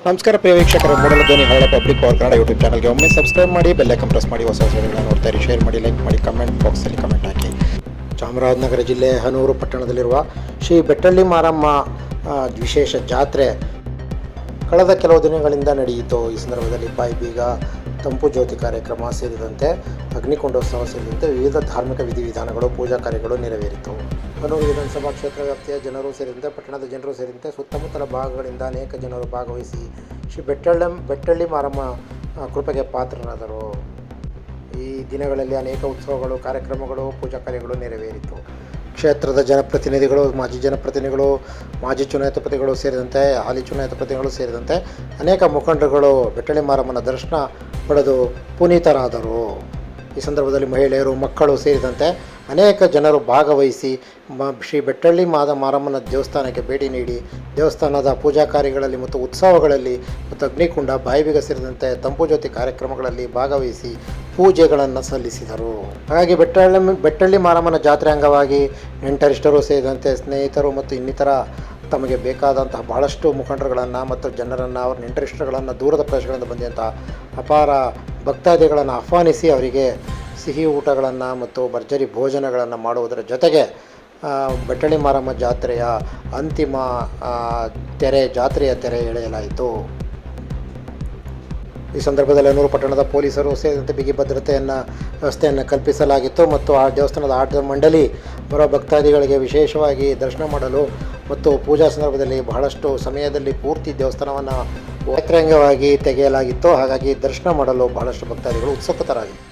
ನಮಸ್ಕಾರ ಪ್ರಿಯ ವೀಕ್ಷಕರು, ಮೂಡಲ ಧ್ವನಿ ಹಳ್ಳ ಪಬ್ಲಿಕ್ ಪವರ್ ಕನ್ನಡ ಯೂಟ್ಯೂಬ್ ಚಾನಲ್ಗೆ ಒಮ್ಮೆ ಸಬ್ಸ್ಕ್ರೈಬ್ ಮಾಡಿ, ಬೆಲ್ ಐಕಾನ್ ಪ್ರೆಸ್ ಮಾಡಿ, ಹೊಸ ವಿಡಿಯೋಗಳನ್ನ ನೋಡ್ತಾ ಇರಿ. ಶೇರ್ ಮಾಡಿ, ಲೈಕ್ ಮಾಡಿ, ಕಮೆಂಟ್ ಬಾಕ್ಸಲ್ಲಿ ಕಮೆಂಟ್ ಹಾಕಿ. ಚಾಮರಾಜನಗರ ಜಿಲ್ಲೆ ಹನೂರು ಪಟ್ಟಣದಲ್ಲಿರುವ ಶ್ರೀ ಬೆಟ್ಟಳ್ಳಿ ಮಾರಮ್ಮ ವಿಶೇಷ ಜಾತ್ರೆ ಕಳೆದ ಕೆಲವು ದಿನಗಳಿಂದ ನಡೆಯಿತು. ಈ ಸಂದರ್ಭದಲ್ಲಿ ಬಾಯಿ ಬೀಗ, ತಂಪು ಜ್ಯೋತಿ ಕಾರ್ಯಕ್ರಮ ಸೇರಿದಂತೆ ಅಗ್ನಿಕೊಂಡೋತ್ಸವ ಸೇರಿದಂತೆ ವಿವಿಧ ಧಾರ್ಮಿಕ ವಿಧಿವಿಧಾನಗಳು, ಪೂಜಾ ಕಾರ್ಯಗಳು ನೆರವೇರಿತು. ಹನೂರು ವಿಧಾನಸಭಾ ಕ್ಷೇತ್ರ ವ್ಯಾಪ್ತಿಯ ಜನರು ಸೇರಿದಂತೆ ಪಟ್ಟಣದ ಜನರು ಸೇರಿದಂತೆ ಸುತ್ತಮುತ್ತಲ ಭಾಗಗಳಿಂದ ಅನೇಕ ಜನರು ಭಾಗವಹಿಸಿ ಶ್ರೀ ಬೆಟ್ಟಳ್ಳಿ ಮಾರಮ್ಮ ಕೃಪೆಗೆ ಪಾತ್ರರಾದರು. ಈ ದಿನಗಳಲ್ಲಿ ಅನೇಕ ಉತ್ಸವಗಳು, ಕಾರ್ಯಕ್ರಮಗಳು, ಪೂಜಾ ಕಾರ್ಯಗಳು ನೆರವೇರಿತು. ಕ್ಷೇತ್ರದ ಜನಪ್ರತಿನಿಧಿಗಳು, ಮಾಜಿ ಚುನಾಯಿತ ಪ್ರತಿಗಳು ಸೇರಿದಂತೆ ಹಾಲಿ ಚುನಾಯಿತ ಪ್ರತಿಗಳು ಸೇರಿದಂತೆ ಅನೇಕ ಮುಖಂಡರುಗಳು ಬೆಟ್ಟಳ್ಳಿ ಮಾರಮ್ಮನ ದರ್ಶನ ಪಡೆದು ಪುನೀತರಾದರು. ಈ ಸಂದರ್ಭದಲ್ಲಿ ಮಹಿಳೆಯರು, ಮಕ್ಕಳು ಸೇರಿದಂತೆ ಅನೇಕ ಜನರು ಭಾಗವಹಿಸಿ ಶ್ರೀ ಬೆಟ್ಟಳ್ಳಿ ಮಾರಮ್ಮನ ದೇವಸ್ಥಾನಕ್ಕೆ ಭೇಟಿ ನೀಡಿ ದೇವಸ್ಥಾನದ ಪೂಜಾ ಕಾರ್ಯಗಳಲ್ಲಿ ಮತ್ತು ಉತ್ಸವಗಳಲ್ಲಿ ಮತ್ತು ಅಗ್ನಿಕುಂಡ, ಬಾಯಿಬೀಗ ಸೇರಿದಂತೆ ತಂಪು ಜ್ಯೋತಿ ಕಾರ್ಯಕ್ರಮಗಳಲ್ಲಿ ಭಾಗವಹಿಸಿ ಪೂಜೆಗಳನ್ನು ಸಲ್ಲಿಸಿದರು. ಹಾಗಾಗಿ ಬೆಟ್ಟಳ್ಳಿ ಮಾರಮ್ಮನ ಜಾತ್ರೆ ಅಂಗವಾಗಿ ನೆಂಟರಿಷ್ಟರು ಸೇರಿದಂತೆ ಸ್ನೇಹಿತರು ಮತ್ತು ಇನ್ನಿತರ ತಮಗೆ ಬೇಕಾದಂತಹ ಬಹಳಷ್ಟು ಮುಖಂಡರುಗಳನ್ನು ಮತ್ತು ಜನರನ್ನು, ಅವ್ರ ನೆಂಟರಿಷ್ಟಗಳನ್ನು, ದೂರದ ಪ್ರದೇಶಗಳಿಂದ ಬಂದಂತಹ ಅಪಾರ ಭಕ್ತಾದಿಗಳನ್ನು ಆಹ್ವಾನಿಸಿ ಅವರಿಗೆ ಸಿಹಿ ಊಟಗಳನ್ನು ಮತ್ತು ಭರ್ಜರಿ ಭೋಜನಗಳನ್ನು ಮಾಡುವುದರ ಜೊತೆಗೆ ಬೆಟ್ಟಳ್ಳಿ ಮಾರಮ್ಮ ಜಾತ್ರೆಯ ಅಂತಿಮ ಜಾತ್ರೆಯ ತೆರೆ ಎಳೆಯಲಾಯಿತು. ಈ ಸಂದರ್ಭದಲ್ಲಿ ಹನೂರು ಪಟ್ಟಣದ ಪೊಲೀಸರು ಸೇರಿದಂತೆ ಬಿಗಿ ವ್ಯವಸ್ಥೆಯನ್ನು ಕಲ್ಪಿಸಲಾಗಿತ್ತು ಮತ್ತು ಆ ದೇವಸ್ಥಾನದ ಆಡಳಿತ ಮಂಡಳಿ ಬರೋ ಭಕ್ತಾದಿಗಳಿಗೆ ವಿಶೇಷವಾಗಿ ದರ್ಶನ ಮಾಡಲು ಮತ್ತು ಪೂಜಾ ಸಂದರ್ಭದಲ್ಲಿ ಬಹಳಷ್ಟು ಸಮಯದಲ್ಲಿ ಪೂರ್ತಿ ದೇವಸ್ಥಾನವನ್ನು ಯಾತ್ರಾಂಗವಾಗಿ ತೆಗೆಯಲಾಗಿತ್ತು. ಹಾಗಾಗಿ ದರ್ಶನ ಮಾಡಲು ಬಹಳಷ್ಟು ಭಕ್ತಾದಿಗಳು ಉತ್ಸುಕರಾಗಿದ್ದರು.